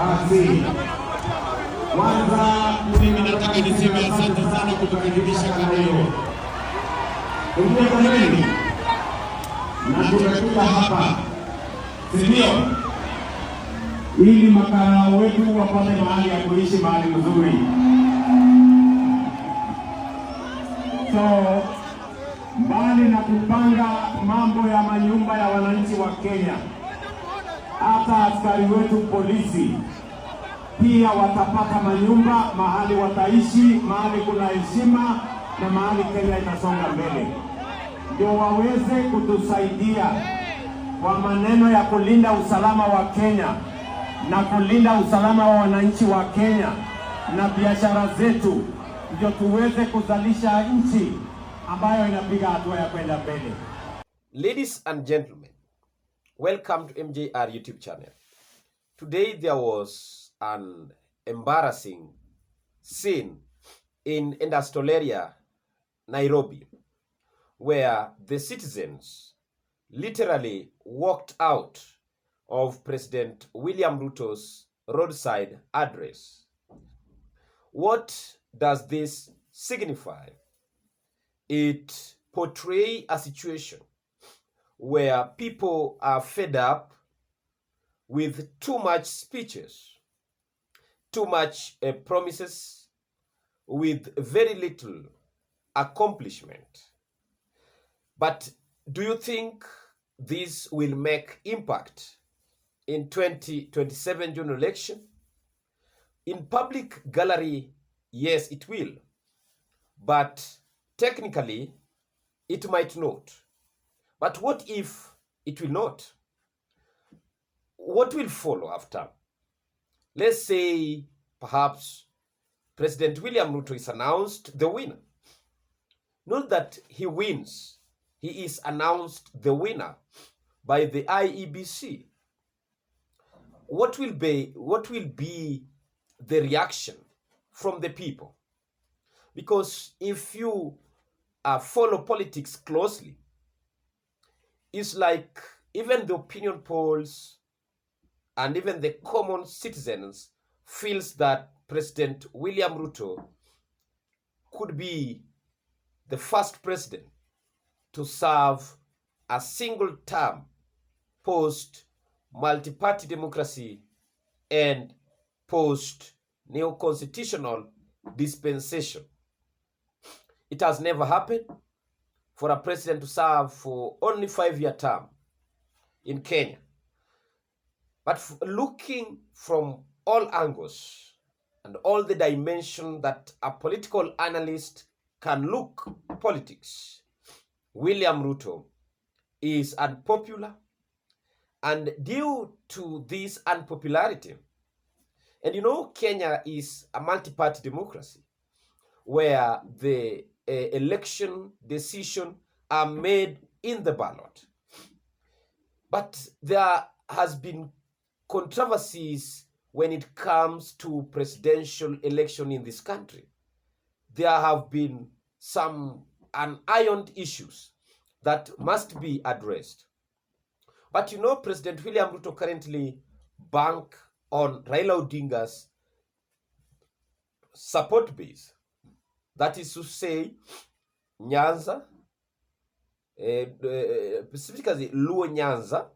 Basi kwanza mimi nataka niseme asante sana kutukaribisha leo. Ndio kwa nini? Na tumekuja hapa, ndio ili makara wetu wapate mahali ya kuishi, mahali mzuri. So mbali na kupanga mambo ya manyumba ya wananchi wa Kenya, hata askari wetu polisi pia watapata manyumba, mahali wataishi, mahali kuna heshima na mahali Kenya itasonga mbele. Ndio waweze kutusaidia kwa maneno ya kulinda usalama wa Kenya na kulinda usalama wa wananchi wa Kenya na biashara zetu, ndio tuweze kuzalisha nchi ambayo inapiga hatua ya kwenda mbele. Ladies and gentlemen, welcome to MJR YouTube channel. Today there was an embarrassing scene in industrial area Nairobi, where the citizens literally walked out of President William Ruto's roadside address. What does this signify? It portrays a situation where people are fed up with too much speeches, too much promises, with very little accomplishment. But do you think this will make impact in 2027 June election? In public gallery, yes, it will. But technically, it might not. But what if it will not? What will follow after? Let's say perhaps President William Ruto is announced the winner. Not that he wins, he is announced the winner by the IEBC. What will be the reaction from the people? Because if you follow politics closely, it's like even the opinion polls and even the common citizens feels that President William Ruto could be the first president to serve a single term post multi-party democracy and post neo-constitutional dispensation. It has never happened for a president to serve for only 5-year term in Kenya. But looking from all angles and all the dimensions that a political analyst can look politics, William Ruto is unpopular, and due to this unpopularity, and you know Kenya is a multi-party democracy where the election decision are made in the ballot. But there has been controversies when it comes to presidential election in this country. There have been some unironed issues that must be addressed. But you know, President William Ruto currently bank on Raila Odinga's support base. That is to say, Nyanza, specifically Luo Nyanza,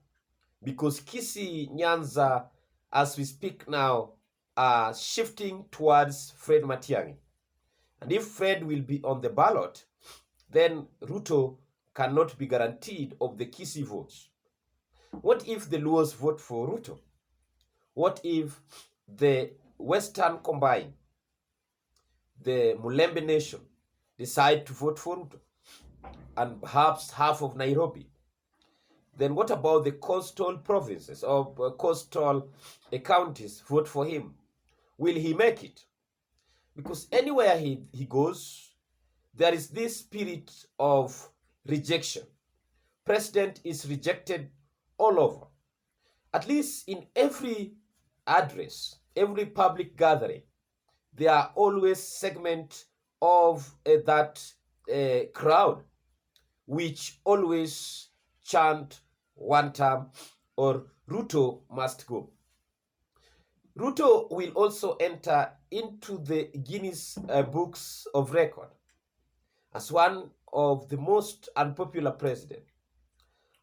because Kisii Nyanza, as we speak now, are shifting towards Fred Matiang'i. And if Fred will be on the ballot, then Ruto cannot be guaranteed of the Kisii votes. What if the Luos vote for Ruto? What if the Western Combine, the Mulembe Nation, decide to vote for Ruto? And perhaps half of Nairobi? Then what about the coastal provinces or coastal counties vote for him? Will he make it? Because anywhere he goes, there is this spirit of rejection. President is rejected all over. At least in every address, every public gathering, there are always segments of that crowd which always chant one term or Ruto must go. Ruto will also enter into the Guinness Books of Record as one of the most unpopular presidents,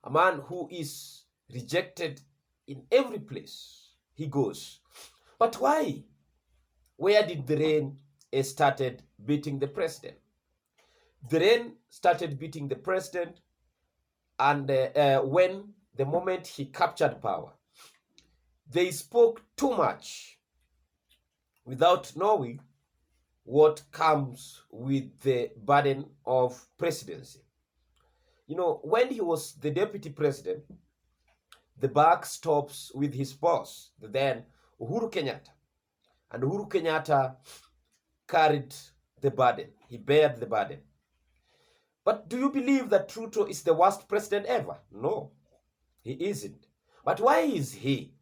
a man who is rejected in every place he goes. But why? Where did the rain started beating the president? The rain started beating the president, and when the moment he captured power, they spoke too much without knowing what comes with the burden of presidency. You know, when he was the deputy president, the buck stops with his boss, the then Uhuru Kenyatta. And Uhuru Kenyatta carried the burden. He bared the burden. But do you believe that Ruto is the worst president ever? No, he isn't. But why is he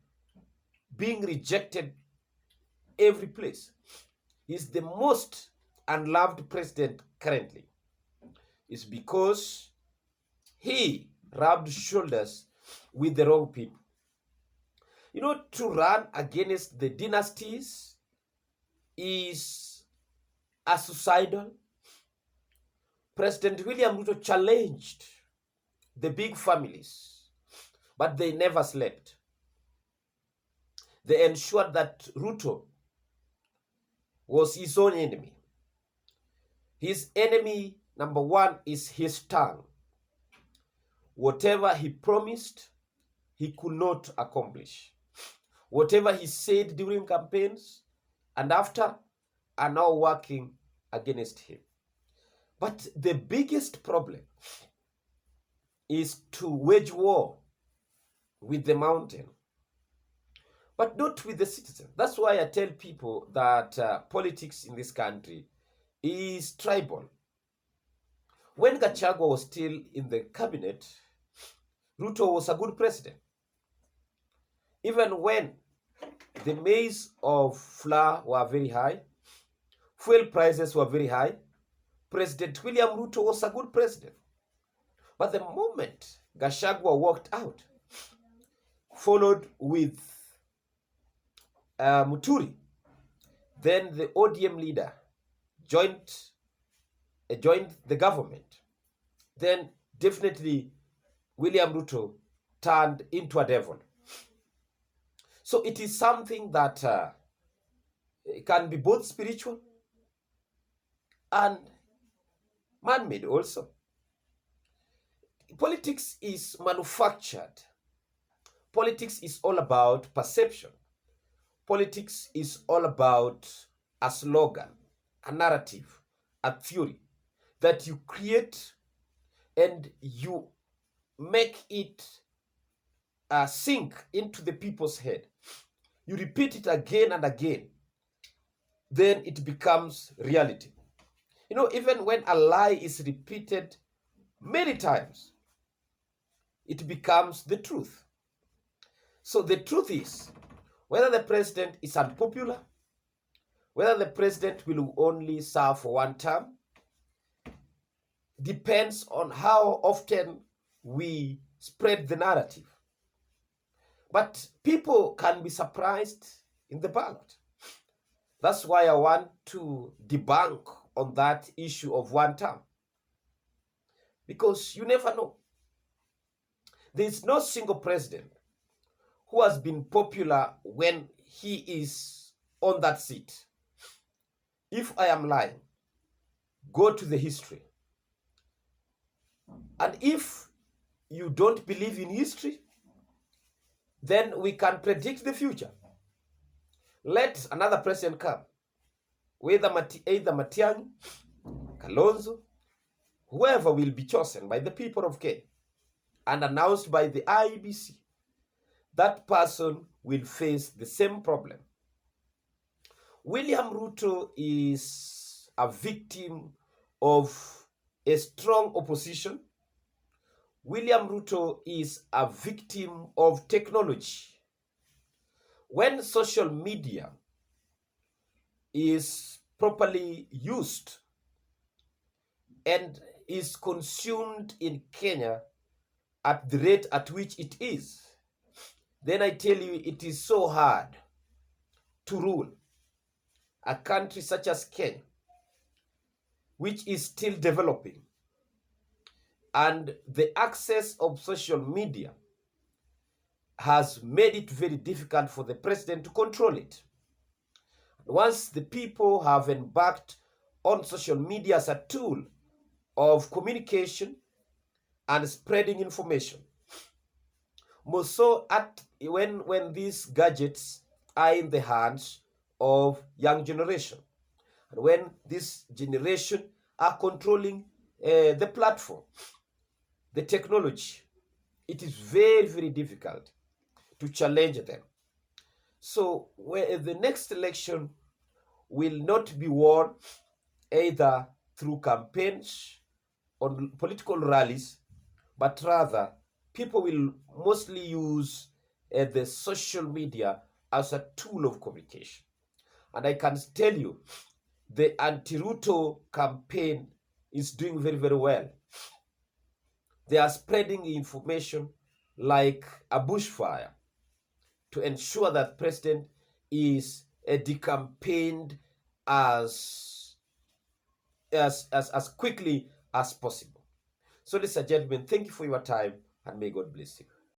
being rejected every place? He's the most unloved president currently. It's because he rubbed shoulders with the wrong people. You know, to run against the dynasties is a suicidal. President William Ruto challenged the big families, but they never slept. They ensured that Ruto was his own enemy. His enemy number one is his tongue. Whatever he promised, he could not accomplish. Whatever he said during campaigns and after are now working against him. But the biggest problem is to wage war with the mountain, but not with the citizen. That's why I tell people that politics in this country is tribal. When Gachagua was still in the cabinet, Ruto was a good president. Even when the maize of flour were very high, fuel prices were very high, President William Ruto was a good president. But the moment Gachagua walked out, followed with Muturi, then the ODM leader joined the government, then definitely William Ruto turned into a devil. So it is something that can be both spiritual and man-made also. Politics is manufactured. Politics is all about perception. Politics is all about a slogan, a narrative, a theory that you create and you make it sink into the people's head. You repeat it again and again, then it becomes reality. You know, even when a lie is repeated many times, it becomes the truth. So the truth is, whether the president is unpopular, whether the president will only serve for one term, depends on how often we spread the narrative. But people can be surprised in the ballot. That's why I want to debunk on that issue of one term. Because you never know. There is no single president who has been popular when he is on that seat. If I am lying, go to the history. And if you don't believe in history, then we can predict the future. Let another president come, either Matiang'i, Kalonzo, whoever will be chosen by the people of Kenya and announced by the IEBC, that person will face the same problem. William Ruto is a victim of a strong opposition. William Ruto is a victim of technology. When social media is properly used and is consumed in Kenya at the rate at which it is, then I tell you it is so hard to rule a country such as Kenya, which is still developing, and the access of social media has made it very difficult for the president to control it. Once the people have embarked on social media as a tool of communication and spreading information, more so when these gadgets are in the hands of young generation, and when this generation are controlling the platform, the technology, it is very, very difficult to challenge them. So the next election will not be won either through campaigns or political rallies, but rather people will mostly use the social media as a tool of communication. And I can tell you, the anti-Ruto campaign is doing very, very well. They are spreading information like a bushfire to ensure that president is decampaigned as quickly as possible. So, ladies and gentlemen, thank you for your time, and may God bless you.